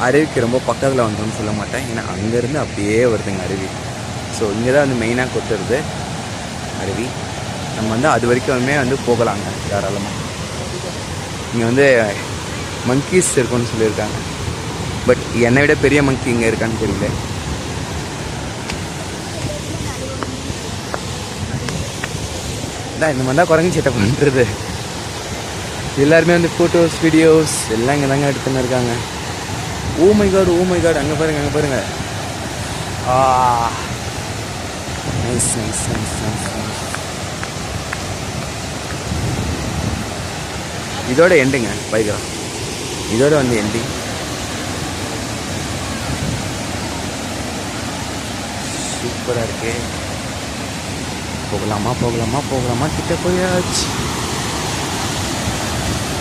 அருவிக்கு ரொம்ப பக்கத்தில் வந்தோம்னு சொல்ல மாட்டேன், ஏன்னா அங்கேருந்து அப்படியே வருதுங்க அருவி. ஸோ இங்கே தான் வந்து மெயினாக கொத்துறது அருவி. நம்ம வந்து அது வரைக்குமே போகலாங்க தாராளமாக. இங்கே வந்து மங்கீஸ் இருக்குன்னு சொல்லியிருக்காங்க, பட் என்னை விட பெரிய மங்கி இங்கே இருக்கான்னு தெரியல. இந்த மாதிரி தான் குரங்கு சட்டை பண்ணுறது. எல்லாருமே வந்து ஃபோட்டோஸ் வீடியோஸ் எல்லாம் இங்கே தாங்க எடுத்துன்னு இருக்காங்க. ஓ மை காட் அங்கே பாருங்க, அங்கே பாருங்க. Nice nice nice nice nice. இதோட எண்டுங்க பைக்கரா, இதோட வந்து எண்டிங். சூப்பராக இருக்கு. போகலாமா கிட்ட போயாச்சு.